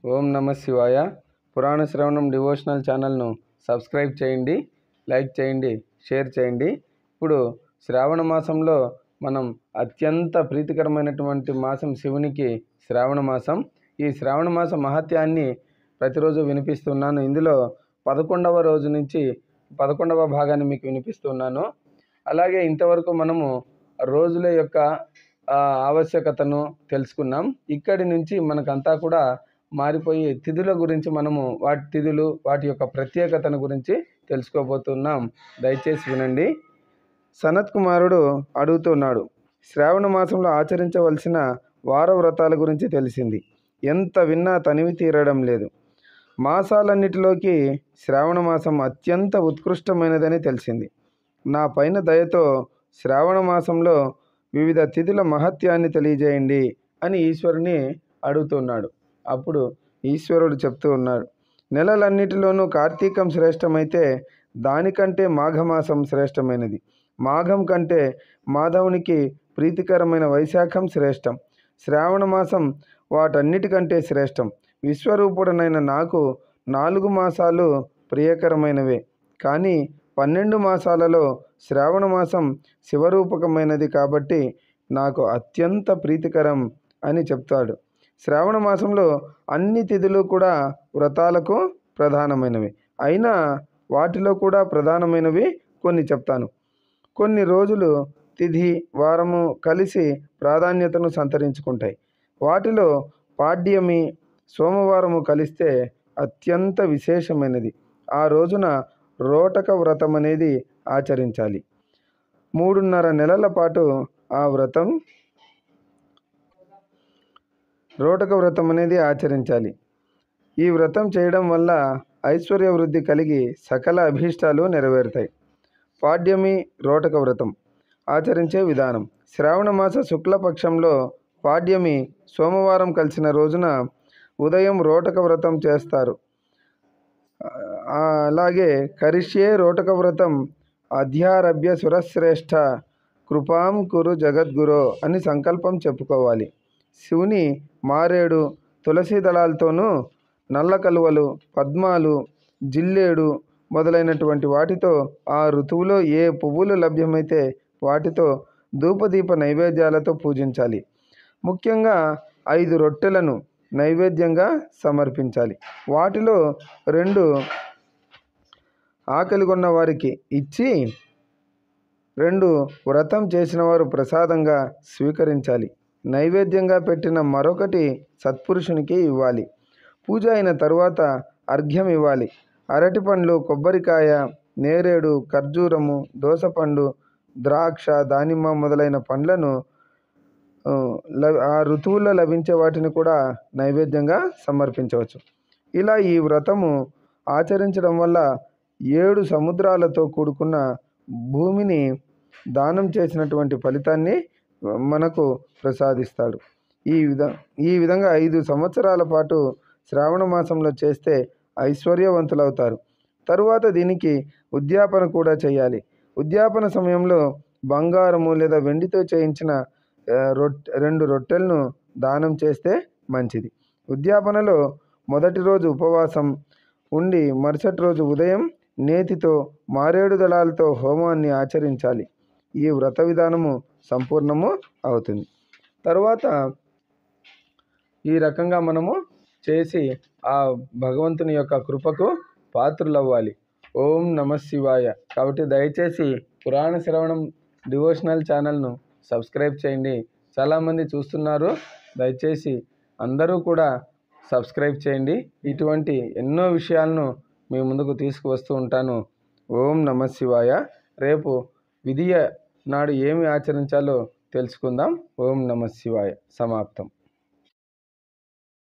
ఓం నమ శివాయ. పురాణ శ్రవణం డివోషనల్ ఛానల్ను సబ్స్క్రైబ్ చేయండి, లైక్ చేయండి, షేర్ చేయండి. ఇప్పుడు శ్రావణ మాసంలో మనం అత్యంత ప్రీతికరమైనటువంటి మాసం శివునికి శ్రావణ మాసం. ఈ శ్రావణ మాస మహత్యాన్ని ప్రతిరోజు వినిపిస్తున్నాను. ఇందులో 11వ రోజు నుంచి 11వ భాగాన్ని మీకు వినిపిస్తున్నాను. అలాగే ఇంతవరకు మనము రోజుల యొక్క ఆవశ్యకతను తెలుసుకున్నాం. ఇక్కడి నుంచి మనకంతా కూడా మారిపోయి తిథుల గురించి మనము వాటి తిథులు వాటి యొక్క ప్రత్యేకతను గురించి తెలుసుకోబోతున్నాం. దయచేసి వినండి. సనత్ కుమారుడు అడుగుతున్నాడు, శ్రావణ మాసంలో ఆచరించవలసిన వార వ్రతాల గురించి తెలిసింది. ఎంత విన్నా తనివి తీరడం లేదు. మాసాలన్నిటిలోకి శ్రావణ మాసం అత్యంత ఉత్కృష్టమైనదని తెలిసింది. నా పైన దయతో శ్రావణ మాసంలో వివిధ తిథుల మహత్యాన్ని తెలియజేయండి అని ఈశ్వరుని అడుగుతున్నాడు. అప్పుడు ఈశ్వరుడు చెప్తూ ఉన్నాడు, నెలలన్నిటిలోనూ కార్తీకం శ్రేష్టమైతే దానికంటే మాఘమాసం శ్రేష్టమైనది. మాఘం కంటే మాధవునికి ప్రీతికరమైన వైశాఖం శ్రేష్టం. శ్రావణ మాసం వాటన్నిటికంటే శ్రేష్టం. విశ్వరూపుడనైన నాకు 4 మాసాలు ప్రియకరమైనవే, కానీ 12 మాసాలలో శ్రావణ మాసం శివరూపకమైనది కాబట్టి నాకు అత్యంత ప్రీతికరం అని చెప్తాడు. శ్రావణ మాసంలో అన్ని తిథులు కూడా వ్రతాలకు ప్రధానమైనవి. అయినా వాటిలో కూడా ప్రధానమైనవి కొన్ని చెప్తాను. కొన్ని రోజులు తిథి వారము కలిసి ప్రాధాన్యతను సంతరించుకుంటాయి. వాటిలో పాడ్యమి సోమవారము కలిస్తే అత్యంత విశేషమైనది. ఆ రోజున రోటక వ్రతం అనేది ఆచరించాలి. 3.5 నెలల పాటు ఆ రోటక వ్రతం అనేది ఆచరించాలి. ఈ వ్రతం చేయడం వల్ల ఐశ్వర్య వృద్ధి కలిగి సకల అభీష్టాలు నెరవేరుతాయి. పాడ్యమి రోటక వ్రతం ఆచరించే విధానం. శ్రావణ మాస శుక్లపక్షంలో పాడ్యమి సోమవారం కలిసిన రోజున ఉదయం రోటక వ్రతం చేస్తారు. అలాగే కరిష్యే రోటక వ్రతం అధ్యారభ్య సురశ్రేష్ఠ కృపాం కురు జగద్గురో అని సంకల్పం చెప్పుకోవాలి. శివుని మారేడు తులసి దళాలతోనూ నల్ల కలువలు పద్మాలు జిల్లేడు మొదలైనటువంటి వాటితో ఆ ఋతువులో ఏ పువ్వులు లభ్యమైతే వాటితో ధూపదీప నైవేద్యాలతో పూజించాలి. ముఖ్యంగా 5 రొట్టెలను నైవేద్యంగా సమర్పించాలి. వాటిలో 2 ఆకలిగొన్న వారికి ఇచ్చి 2 వ్రతం చేసిన వారు ప్రసాదంగా స్వీకరించాలి. నైవేద్యంగా పెట్టిన మరొకటి సత్పురుషునికి ఇవ్వాలి. పూజ అయిన తరువాత అర్ఘ్యం ఇవ్వాలి. అరటి పండ్లు, కొబ్బరికాయ, నేరేడు, ఖర్జూరము, దోసపండు, ద్రాక్ష, దానిమ్మ మొదలైన పండ్లను ఆ ఋతువుల్లో లభించే వాటిని కూడా నైవేద్యంగా సమర్పించవచ్చు. ఇలా ఈ వ్రతము ఆచరించడం వల్ల 7 సముద్రాలతో కూడుకున్న భూమిని దానం చేసినటువంటి ఫలితాన్ని మనకు ప్రసాదిస్తాడు. ఈ విధంగా 5 సంవత్సరాల పాటు శ్రావణ మాసంలో చేస్తే ఐశ్వర్యవంతులవుతారు. తరువాత దీనికి ఉద్యాపన కూడా చేయాలి. ఉద్యాపన సమయంలో బంగారము లేదా వెండితో చేయించిన 2 రొట్టెలను దానం చేస్తే మంచిది. ఉద్యాపనలో మొదటి రోజు ఉపవాసం ఉండి మరుసటి రోజు ఉదయం నేతితో మారేడు దళాలతో హోమాన్ని ఆచరించాలి. ఈ వ్రత విధానము సంపూర్ణము అవుతుంది. తరువాత ఈ రకంగా మనము చేసి ఆ భగవంతుని యొక్క కృపకు పాత్రులవ్వాలి. ఓం నమ శివాయ. కాబట్టి దయచేసి పురాణ శ్రవణం డివోషనల్ ఛానల్ను సబ్స్క్రైబ్ చేయండి. చాలామంది చూస్తున్నారు. దయచేసి అందరూ కూడా సబ్స్క్రైబ్ చేయండి. ఇటువంటి ఎన్నో విషయాలను మీ ముందుకు తీసుకువస్తూ ఉంటాను. ఓం నమ శివాయ. రేపు విధియ నాడు ఏమి ఆచరించాలో తెలుసుకుందాం. ఓం నమ శివాయ. సమాప్తం.